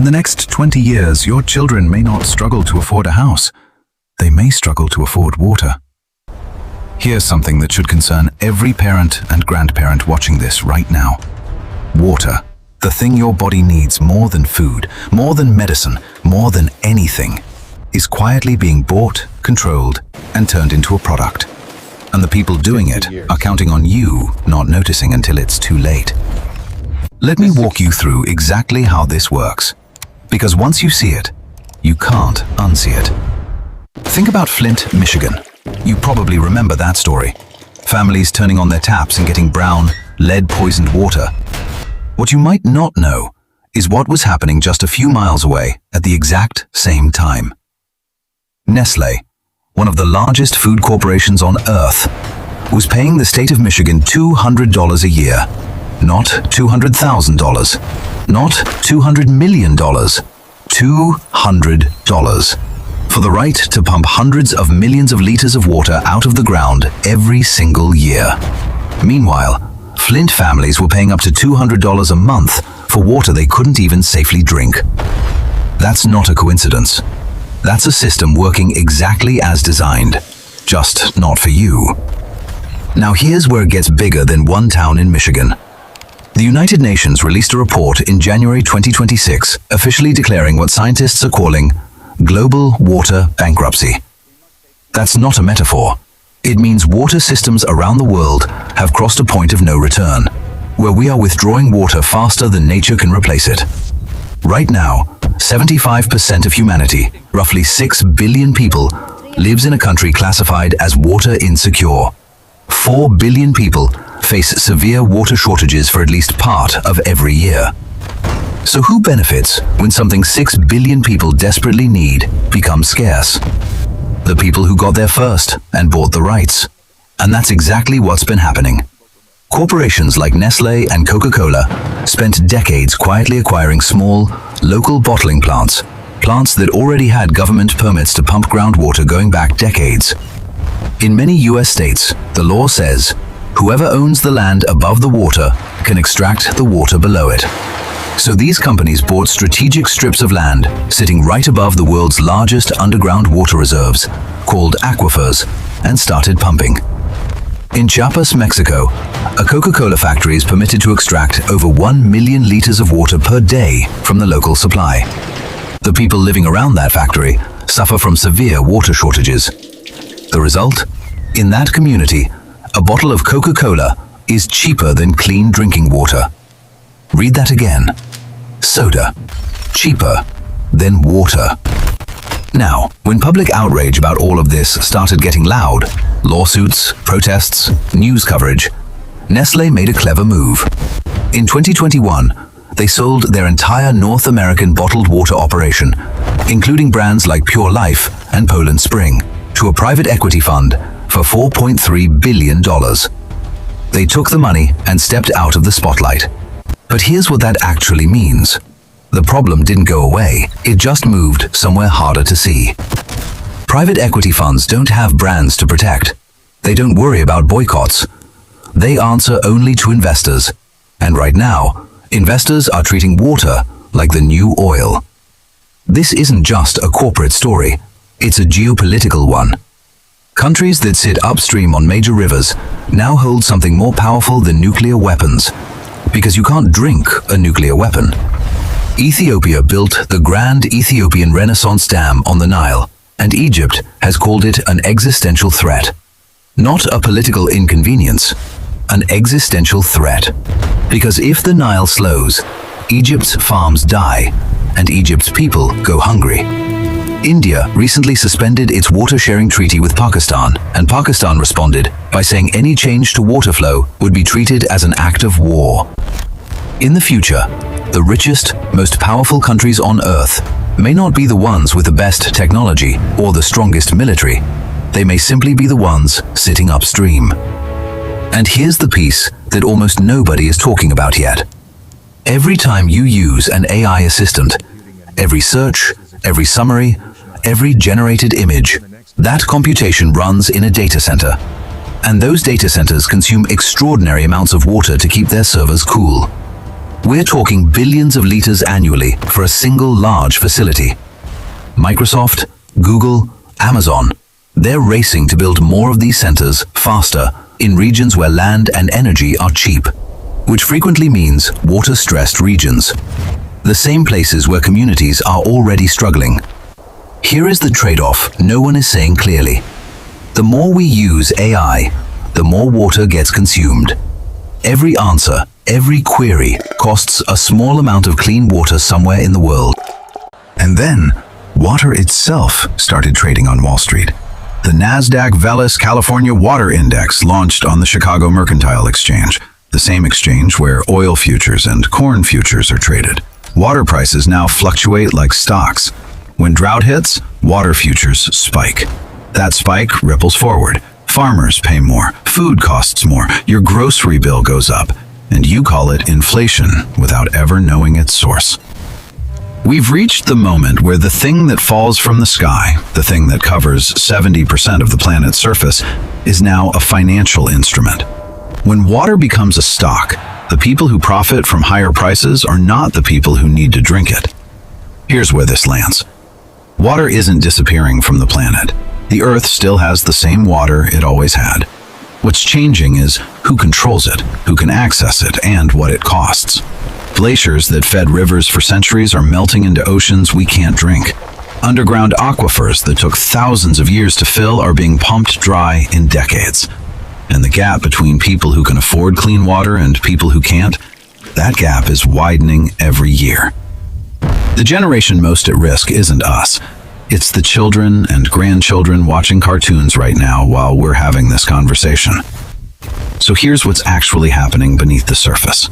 In the next 20 years, your children may not struggle to afford a house. They may struggle to afford water. Here's something that should concern every parent and grandparent watching this right now. Water, the thing your body needs more than food, more than medicine, more than anything, is quietly being bought, controlled, and turned into a product. And the people doing it are counting on you not noticing until it's too late. Let me walk you through exactly how this works. Because once you see it, you can't unsee it. Think about Flint, Michigan. You probably remember that story. Families turning on their taps and getting brown, lead-poisoned water. What you might not know is what was happening just a few miles away at the exact same time. Nestlé, one of the largest food corporations on Earth, was paying the state of Michigan $200 a year. Not $200,000. Not $200 million. $200. For the right to pump hundreds of millions of liters of water out of the ground every single year. Meanwhile, Flint families were paying up to $200 a month for water they couldn't even safely drink. That's not a coincidence. That's a system working exactly as designed, just not for you. Now here's where it gets bigger than one town in Michigan. The United Nations released a report in January 2026, officially declaring what scientists are calling global water bankruptcy. That's not a metaphor. It means water systems around the world have crossed a point of no return, where we are withdrawing water faster than nature can replace it. Right now, 75% of humanity, roughly 6 billion people, lives in a country classified as water insecure. 4 billion people face severe water shortages for at least part of every year. So who benefits when something 6 billion people desperately need becomes scarce? The people who got there first and bought the rights. And that's exactly what's been happening. Corporations like Nestlé and Coca-Cola spent decades quietly acquiring small, local bottling plants that already had government permits to pump groundwater going back decades. In many US states, the law says, whoever owns the land above the water can extract the water below it. So these companies bought strategic strips of land sitting right above the world's largest underground water reserves, called aquifers, and started pumping. In Chiapas, Mexico, a Coca-Cola factory is permitted to extract over 1 million liters of water per day from the local supply. The people living around that factory suffer from severe water shortages. The result? In that community, a bottle of Coca-Cola is cheaper than clean drinking water. Read that again. Soda, cheaper than water. Now, when public outrage about all of this started getting loud, lawsuits, protests, news coverage, Nestlé made a clever move. In 2021, they sold their entire North American bottled water operation, including brands like Pure Life and Poland Spring, to a private equity fund for $4.3 billion. They took the money and stepped out of the spotlight. But here's what that actually means. The problem didn't go away, it just moved somewhere harder to see. Private equity funds don't have brands to protect. They don't worry about boycotts. They answer only to investors. And right now, investors are treating water like the new oil. This isn't just a corporate story, it's a geopolitical one. Countries that sit upstream on major rivers now hold something more powerful than nuclear weapons, because you can't drink a nuclear weapon. Ethiopia built the Grand Ethiopian Renaissance Dam on the Nile, and Egypt has called it an existential threat. Not a political inconvenience, an existential threat. Because if the Nile slows, Egypt's farms die, and Egypt's people go hungry. India recently suspended its water-sharing treaty with Pakistan, and Pakistan responded by saying any change to water flow would be treated as an act of war. In the future, the richest, most powerful countries on Earth may not be the ones with the best technology or the strongest military. They may simply be the ones sitting upstream. And here's the piece that almost nobody is talking about yet. Every time you use an AI assistant, every search, every summary, every generated image, that computation runs in a data center. And those data centers consume extraordinary amounts of water to keep their servers cool. We're talking billions of liters annually for a single large facility. Microsoft, Google, Amazon, they're racing to build more of these centers faster in regions where land and energy are cheap, which frequently means water-stressed regions. The same places where communities are already struggling. Here is the trade-off no one is saying clearly. The more we use AI, the more water gets consumed. Every answer, every query costs a small amount of clean water somewhere in the world. And then, water itself started trading on Wall Street. The Nasdaq Veles California Water Index launched on the Chicago Mercantile Exchange, the same exchange where oil futures and corn futures are traded. Water prices now fluctuate like stocks. When drought hits, water futures spike. That spike ripples forward. Farmers pay more, food costs more, your grocery bill goes up, and you call it inflation without ever knowing its source. We've reached the moment where the thing that falls from the sky, the thing that covers 70% of the planet's surface, is now a financial instrument. When water becomes a stock, the people who profit from higher prices are not the people who need to drink it. Here's where this lands. Water isn't disappearing from the planet. The Earth still has the same water it always had. What's changing is who controls it, who can access it, and what it costs. Glaciers that fed rivers for centuries are melting into oceans we can't drink. Underground aquifers that took thousands of years to fill are being pumped dry in decades. And the gap between people who can afford clean water and people who can't, that gap is widening every year. The generation most at risk isn't us. It's the children and grandchildren watching cartoons right now while we're having this conversation. So here's what's actually happening beneath the surface.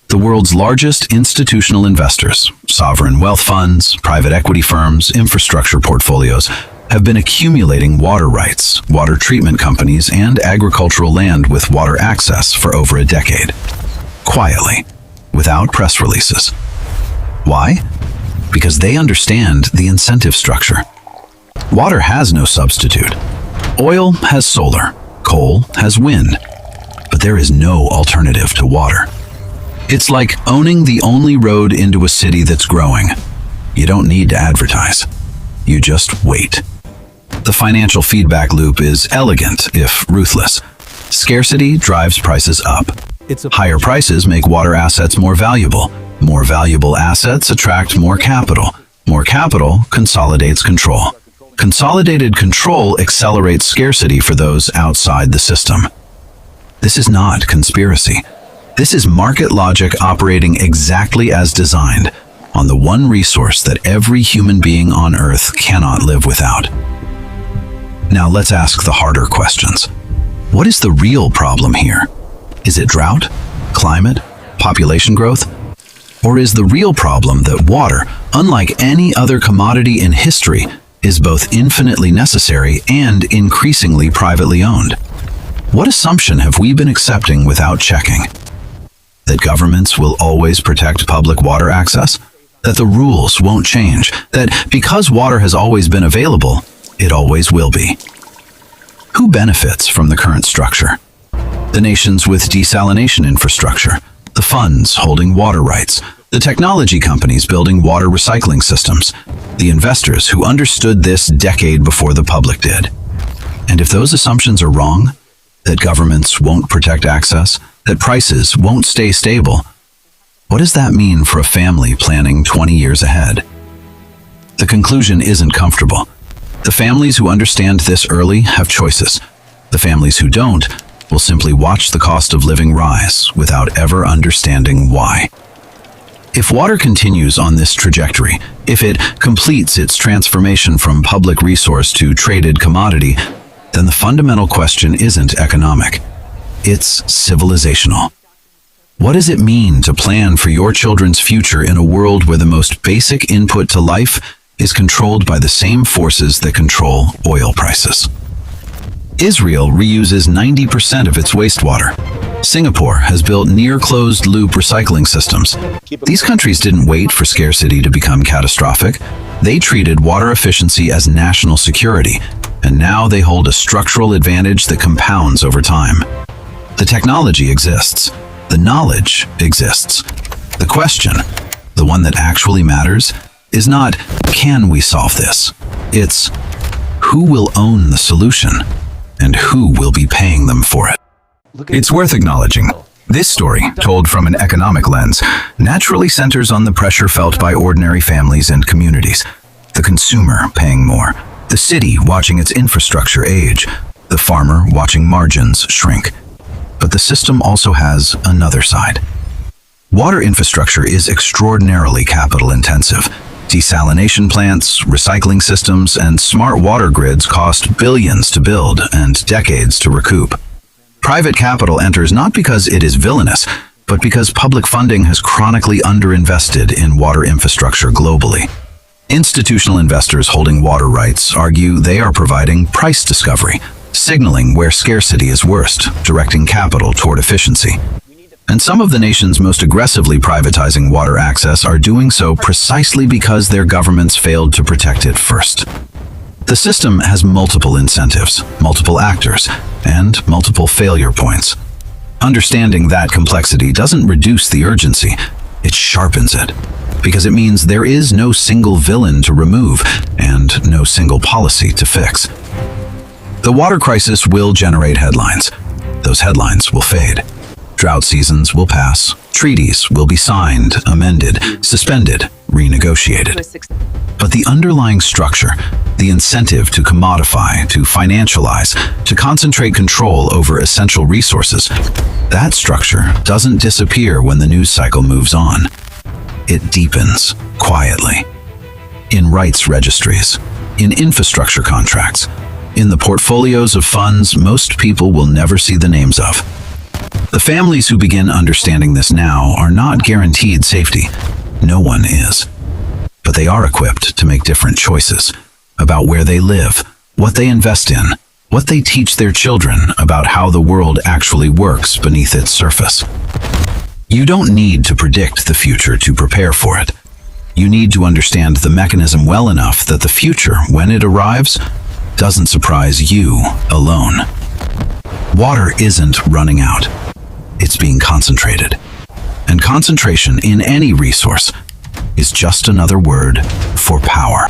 The world's largest institutional investors, sovereign wealth funds, private equity firms, infrastructure portfolios, have been accumulating water rights, water treatment companies, and agricultural land with water access for over a decade. Quietly, without press releases. Why? Because they understand the incentive structure. Water has no substitute. Oil has solar, coal has wind, but there is no alternative to water. It's like owning the only road into a city that's growing. You don't need to advertise. You just wait. The financial feedback loop is elegant, if ruthless. Scarcity drives prices up. Higher prices make water assets more valuable. More valuable assets attract more capital. More capital consolidates control. Consolidated control accelerates scarcity for those outside the system. This is not conspiracy. This is market logic operating exactly as designed, on the one resource that every human being on Earth cannot live without. Now let's ask the harder questions. What is the real problem here? Is it drought, climate, population growth? Or is the real problem that water, unlike any other commodity in history, is both infinitely necessary and increasingly privately owned? What assumption have we been accepting without checking? That governments will always protect public water access? That the rules won't change? That because water has always been available, it always will be? Who benefits from the current structure? The nations with desalination infrastructure, the funds holding water rights, the technology companies building water recycling systems, the investors who understood this decade before the public did. And if those assumptions are wrong, that governments won't protect access, that prices won't stay stable, what does that mean for a family planning 20 years ahead? The conclusion isn't comfortable. The families who understand this early have choices. The families who don't will simply watch the cost of living rise without ever understanding why. If water continues on this trajectory, if it completes its transformation from public resource to traded commodity, then the fundamental question isn't economic. It's civilizational. What does it mean to plan for your children's future in a world where the most basic input to life is controlled by the same forces that control oil prices? Israel reuses 90% of its wastewater. Singapore has built near closed-loop recycling systems. These countries didn't wait for scarcity to become catastrophic. They treated water efficiency as national security, and now they hold a structural advantage that compounds over time. The technology exists. The knowledge exists. The question, the one that actually matters, is not, can we solve this? It's, who will own the solution and who will be paying them for it? It's worth acknowledging. This story, told from an economic lens, naturally centers on the pressure felt by ordinary families and communities. The consumer paying more, the city watching its infrastructure age, the farmer watching margins shrink. But the system also has another side. Water infrastructure is extraordinarily capital intensive. Desalination plants, recycling systems, and smart water grids cost billions to build and decades to recoup. Private capital enters not because it is villainous, but because public funding has chronically underinvested in water infrastructure globally. Institutional investors holding water rights argue they are providing price discovery, signaling where scarcity is worst, directing capital toward efficiency. And some of the nations most aggressively privatizing water access are doing so precisely because their governments failed to protect it first. The system has multiple incentives, multiple actors, and multiple failure points. Understanding that complexity doesn't reduce the urgency, it sharpens it, because it means there is no single villain to remove and no single policy to fix. The water crisis will generate headlines. Those headlines will fade. Drought seasons will pass. Treaties will be signed, amended, suspended, renegotiated. But the underlying structure, the incentive to commodify, to financialize, to concentrate control over essential resources, that structure doesn't disappear when the news cycle moves on. It deepens, quietly. In rights registries, in infrastructure contracts, in the portfolios of funds most people will never see the names of. The families who begin understanding this now are not guaranteed safety. No one is. But they are equipped to make different choices about where they live, what they invest in, what they teach their children about how the world actually works beneath its surface. You don't need to predict the future to prepare for it. You need to understand the mechanism well enough that the future, when it arrives, doesn't surprise you alone. Water isn't running out. It's being concentrated. And concentration in any resource is just another word for power.